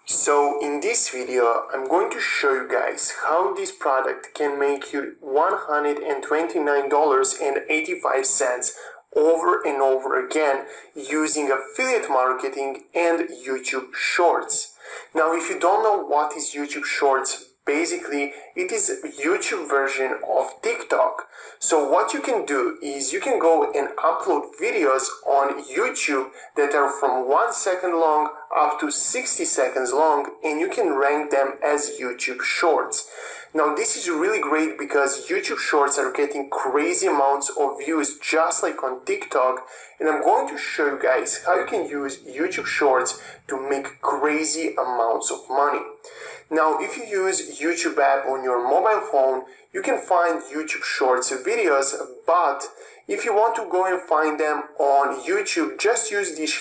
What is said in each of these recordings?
So in this video, I'm going to show you guys how this product can make you $129.85 over and over again using affiliate marketing and YouTube Shorts. Now, if you don't know what is YouTube Shorts, basically it is a YouTube version of TikTok. So what you can do is you can go and upload videos on YouTube that are from 1 second long up to 60 seconds long, and you can rank them as YouTube Shorts. Now this is really great because YouTube Shorts are getting crazy amounts of views just like on TikTok, and I'm going to show you guys how you can use YouTube Shorts to make crazy amounts of money. Now if you use YouTube app on your mobile phone, you can find YouTube Shorts videos, but if you want to go and find them on YouTube, just use this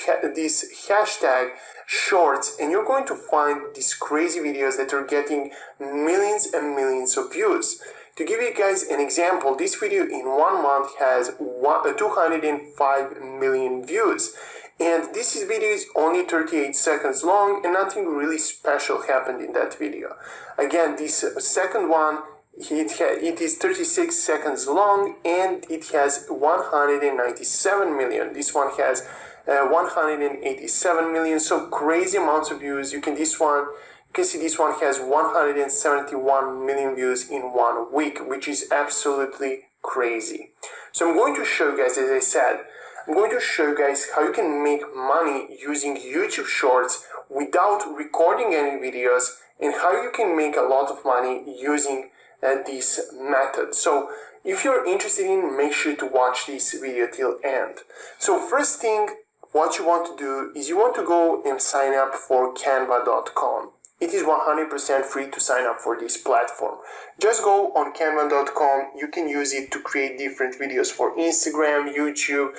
hashtag Shorts, and you're going to find these crazy videos that are getting millions and millions of views. To give you guys an example, this video in 1 month has 205 million views. And this video is only 38 seconds long and nothing really special happened in that video. Again, this second one, it is 36 seconds long and it has 197 million. This one has 187 million, so crazy amounts of views. You can see this one has 171 million views in 1 week, which is absolutely crazy. So I'm going to show you guys, as I said, I'm going to show you guys how you can make money using YouTube Shorts without recording any videos, and how you can make a lot of money using this method. So if you're interested in, make sure to watch this video till end. So first thing, what you want to do is you want to go and sign up for canva.com. It is 100% free to sign up for this platform. Just go on canva.com. You can use it to create different videos for Instagram, YouTube,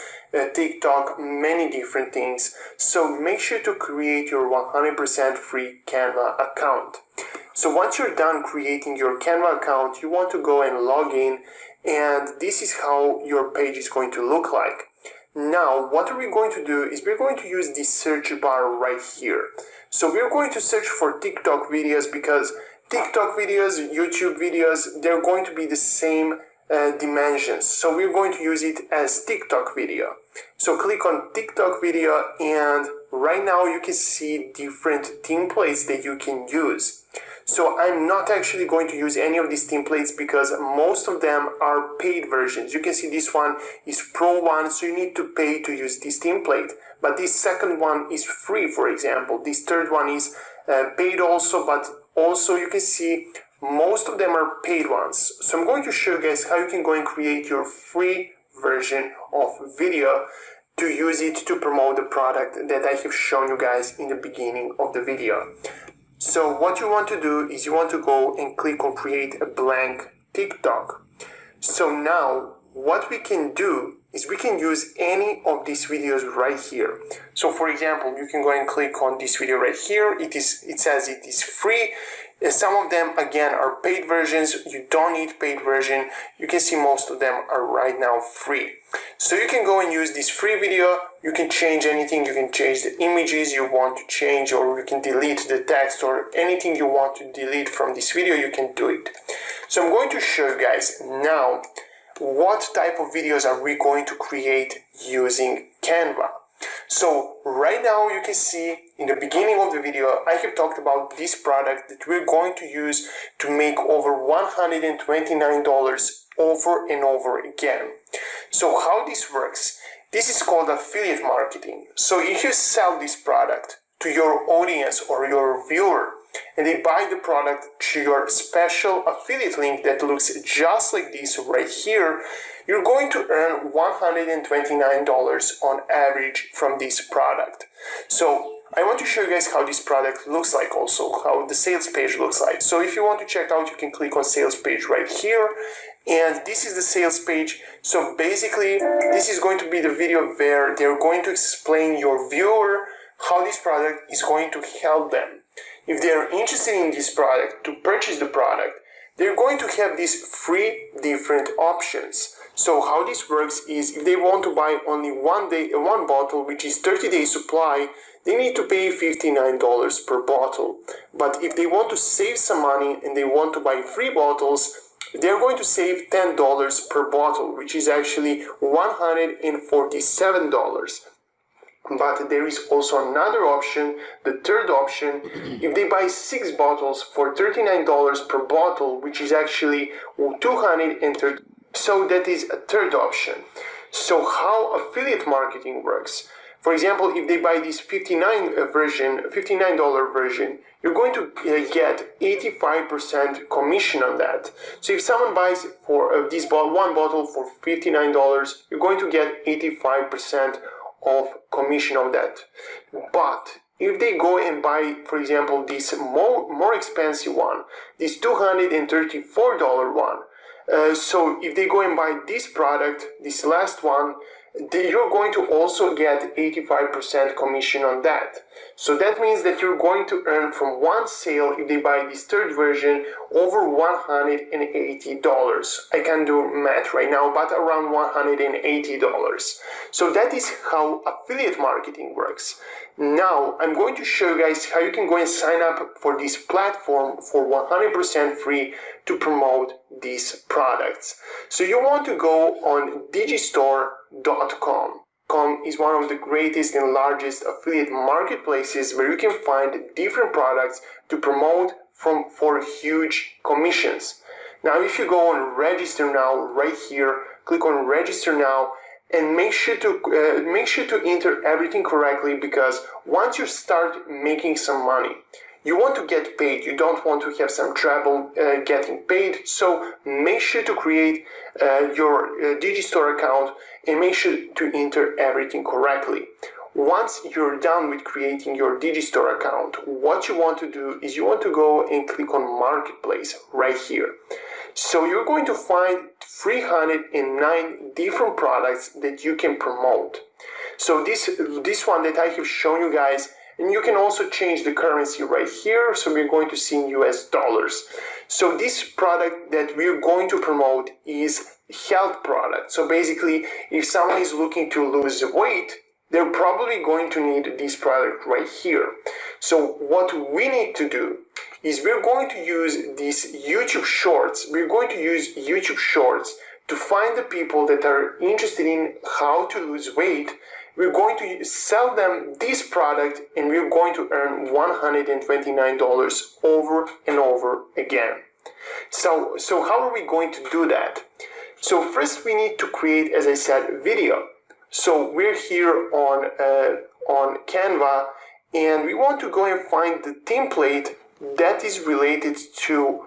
TikTok, many different things. So make sure to create your 100% free Canva account. So once you're done creating your Canva account, you want to go and log in, and this is how your page is going to look like. Now, what are we going to do is we're going to use this search bar right here. So we're going to search for TikTok videos because TikTok videos, YouTube videos, they're going to be the same dimensions. So we're going to use it as TikTok video. So click on TikTok video, and right now you can see different templates that you can use. So I'm not actually going to use any of these templates because most of them are paid versions. You can see this one is Pro one, so you need to pay to use this template. But this second one is free, for example. This third one is paid also, but also you can see most of them are paid ones. So I'm going to show you guys how you can go and create your free version of video to use it to promote the product that I have shown you guys in the beginning of the video. So what you want to do is you want to go and click on create a blank TikTok. So now what we can do is we can use any of these videos right here. So for example, you can go and click on this video right here. It says it is free. Some of them again are paid versions. You don't need paid version. You can see most of them are right now free. So you can go and use this free video. You can change anything. You can change the images you want to change, or you can delete the text, or anything you want to delete from this video, you can do it. So I'm going to show you guys now what type of videos are we going to create using Canva. So right now you can see in the beginning of the video I have talked about this product that we're going to use to make over $129 over and over again. So how this works, this is called affiliate marketing. So if you sell this product to your audience or your viewer, and they buy the product to your special affiliate link that looks just like this right here, you're going to earn $129 on average from this product. So I want to show you guys how this product looks like, also how the sales page looks like. So if you want to check out, you can click on sales page right here, and this is the sales page. So basically this is going to be the video where they're going to explain your viewer how this product is going to help them. If they are interested in this product, to purchase the product, they're going to have these 3 different options. So how this works is if they want to buy only one bottle, which is 30-day supply, they need to pay $59 per bottle. But if they want to save some money and they want to buy 3 bottles, they're going to save $10 per bottle, which is actually $147. But there is also another option, the third option. If they buy 6 bottles for $39 per bottle, which is actually $230. So that is a third option. So how affiliate marketing works. For example, if they buy this $59 version, you're going to get 85% commission on that. So if someone buys for this one bottle for $59, you're going to get 85% of commission on that. But if they go and buy, for example, this more expensive one, this $234 one, so if they go and buy this product, this last one, you're going to also get 85% commission on that. So that means that you're going to earn from one sale, if they buy this third version, over $180. I can't do math right now, but around $180. So that is how affiliate marketing works. Now, I'm going to show you guys how you can go and sign up for this platform for 100% free to promote these products. So you want to go on digistore.com. Is one of the greatest and largest affiliate marketplaces where you can find different products to promote for huge commissions. Now, if you go on register now, right here, click on register now, and make sure to enter everything correctly, because once you start making some money, you want to get paid. You don't want to have some trouble getting paid. So make sure to create your Digistore account and make sure to enter everything correctly. Once you're done with creating your Digistore account, what you want to do is you want to go and click on Marketplace right here. So you're going to find 309 different products that you can promote. So this one that I have shown you guys, and you can also change the currency right here. So we're going to see in US dollars. So this product that we're going to promote is health product. So basically, if someone is looking to lose weight, they're probably going to need this product right here. So what we need to do is we're going to use these YouTube Shorts. We're going to use YouTube Shorts to find the people that are interested in how to lose weight. We're going to sell them this product and we're going to earn $129 over and over again. So how are we going to do that? So first we need to create, as I said, video. So we're here on Canva, and we want to go and find the template that is related to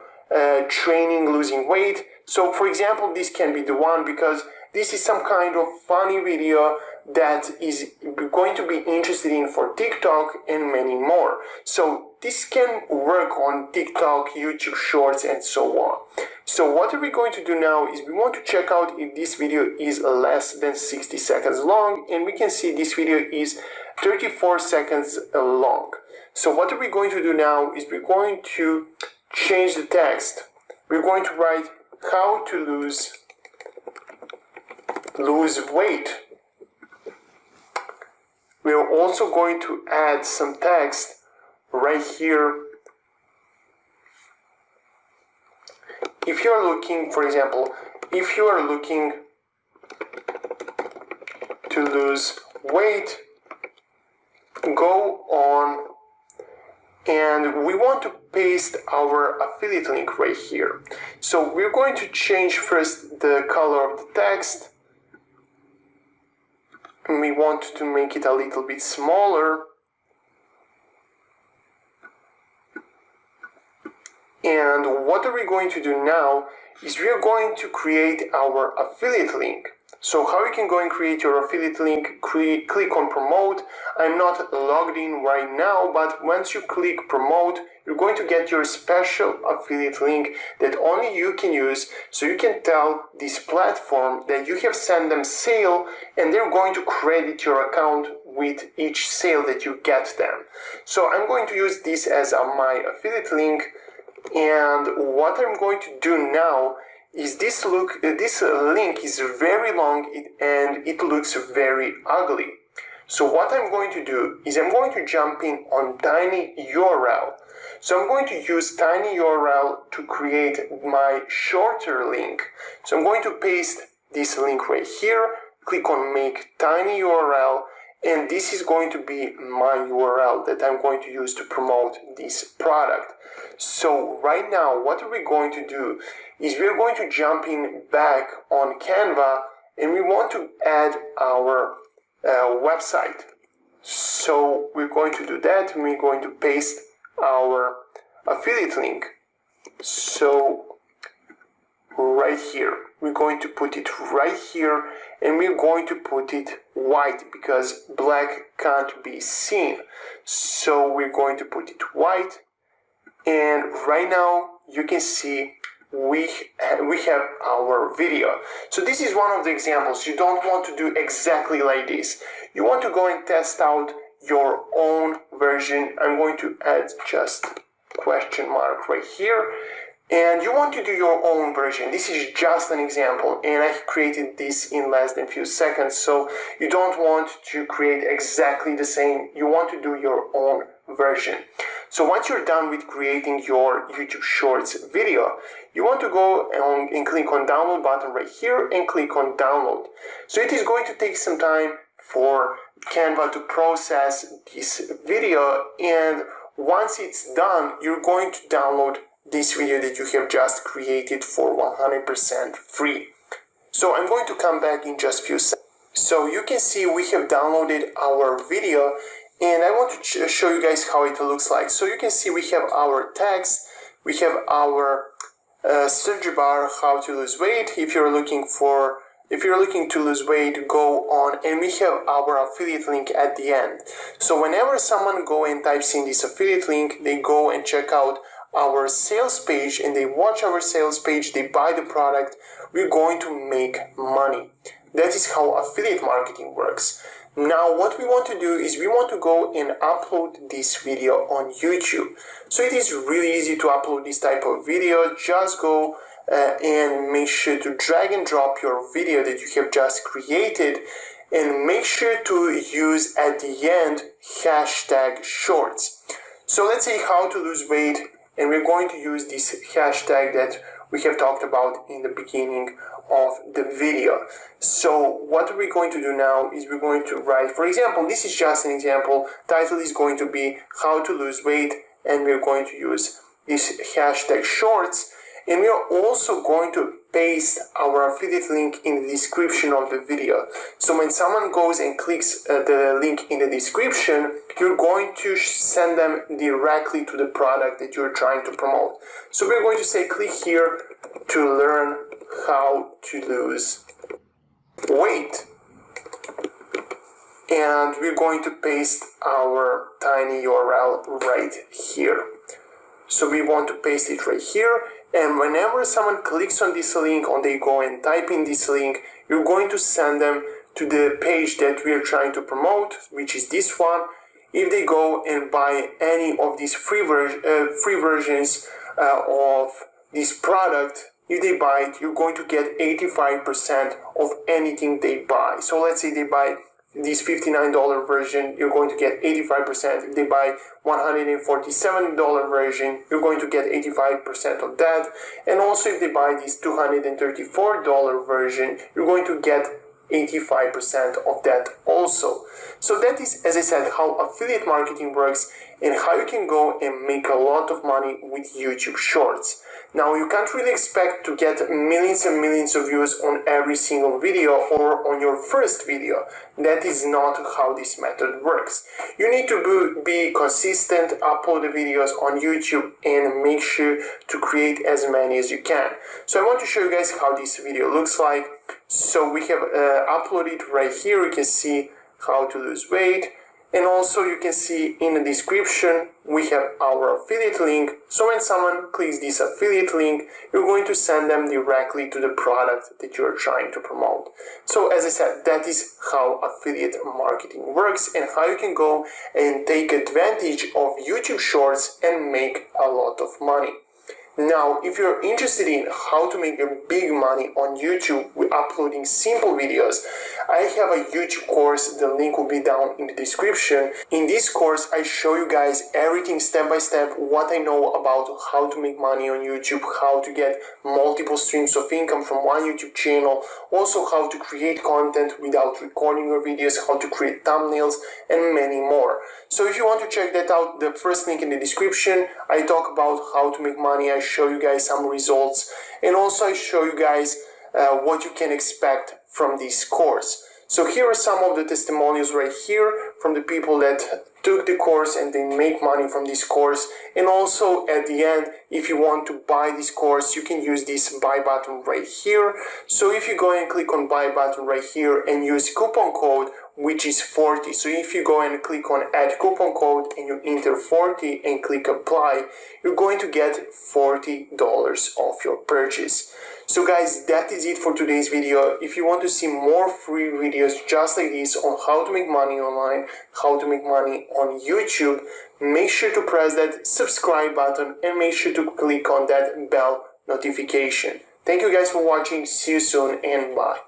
training, losing weight. So for example, this can be the one, because this is some kind of funny video that is going to be interested in for TikTok and many more. So this can work on TikTok, YouTube Shorts, and so on. So what are we going to do now is we want to check out if this video is less than 60 seconds long, and we can see this video is 34 seconds long. So what are we going to do now is we're going to change the text. We're going to write how to lose weight. We're also going to add some text right here. If you are looking, for example, if you are looking to lose weight, go on, and we want to paste our affiliate link right here. So we're going to change first the color of the text. And we want to make it a little bit smaller. And what are we going to do now is we are going to create our affiliate link. So how you can go and create your affiliate link, click on promote. I'm not logged in right now, but once you click promote, you're going to get your special affiliate link that only you can use, so you can tell this platform that you have sent them sale, and they're going to credit your account with each sale that you get them. So I'm going to use this as my affiliate link, and what I'm going to do now is this link is very long and it looks very ugly. So what I'm going to do is I'm going to jump in on tinyURL. So I'm going to use tinyURL to create my shorter link. So I'm going to paste this link right here, click on make tinyURL, and this is going to be my URL that I'm going to use to promote this product. So right now, what are we going to do is we're going to jump in back on Canva, and we want to add our website. So we're going to do that, and we're going to paste our affiliate link. So right here, we're going to put it right here, and we're going to put it white because black can't be seen. So we're going to put it white, and right now you can see we have our video. So this is one of the examples. You don't want to do exactly like this. You want to go and test out your own version. I'm going to add just question mark right here. And you want to do your own version. This is just an example, and I created this in less than a few seconds. So you don't want to create exactly the same. You want to do your own version. So once you're done with creating your YouTube Shorts video, you want to go and click on download button right here and click on download. So it is going to take some time for Canva to process this video, and once it's done, you're going to download this video that you have just created for 100% free. So I'm going to come back in just a few seconds. So you can see we have downloaded our video, and I want to show you guys how it looks like. So you can see we have our text, we have our search bar, how to lose weight. If you're looking to lose weight, go on, and we have our affiliate link at the end. So whenever someone go and types in this affiliate link, they go and check out our sales page, and they watch our sales page, they buy the product, we're going to make money. That is how affiliate marketing works. Now what we want to do is we want to go and upload this video on YouTube. So it is really easy to upload this type of video. Just go and make sure to drag and drop your video that you have just created, and make sure to use at the end hashtag shorts. So let's say how to lose weight, and we're going to use this hashtag that we have talked about in the beginning of the video. So what are we going to do now is we're going to write, for example, this is just an example, title is going to be how to lose weight, and we're going to use this hashtag shorts, and we are also going to paste our affiliate link in the description of the video. So when someone goes and clicks the link in the description, you're going to send them directly to the product that you're trying to promote. So we're going to say click here to learn how to lose weight, and we're going to paste our tinyURL right here. So we want to paste it right here, and whenever someone clicks on this link, or they go and type in this link, you're going to send them to the page that we are trying to promote, which is this one. If they go and buy any of these free versions of this product, if they buy it, you're going to get 85% of anything they buy. So let's say they buy this $59 version, you're going to get 85%. If they buy $147 version, you're going to get 85% of that. And also if they buy this $234 version, you're going to get 85% of that also. So that is, as I said, how affiliate marketing works and how you can go and make a lot of money with YouTube Shorts. Now, you can't really expect to get millions and millions of views on every single video or on your first video. That is not how this method works. You need to be consistent, upload the videos on YouTube, and make sure to create as many as you can. So I want to show you guys how this video looks like. So we have uploaded right here. You can see how to lose weight. And also you can see in the description, we have our affiliate link. So when someone clicks this affiliate link, you're going to send them directly to the product that you're trying to promote. So as I said, that is how affiliate marketing works and how you can go and take advantage of YouTube Shorts and make a lot of money. Now, if you're interested in how to make big money on YouTube with uploading simple videos, I have a YouTube course, the link will be down in the description. In this course, I show you guys everything step by step, what I know about how to make money on YouTube, how to get multiple streams of income from one YouTube channel, also how to create content without recording your videos, how to create thumbnails, and many more. So if you want to check that out, the first link in the description, I talk about how to make money, I show you guys some results, and also I show you guys what you can expect from this course. So here are some of the testimonials right here from the people that took the course and they make money from this course. And also at the end, if you want to buy this course, you can use this buy button right here. So if you go and click on buy button right here and use coupon code, which is 40. So if you go and click on add coupon code and you enter 40 and click apply, you're going to get $40 off your purchase. So guys, that is it for today's video. If you want to see more free videos just like this on how to make money online, how to make money on YouTube, make sure to press that subscribe button and make sure to click on that bell notification. Thank you guys for watching. See you soon and bye.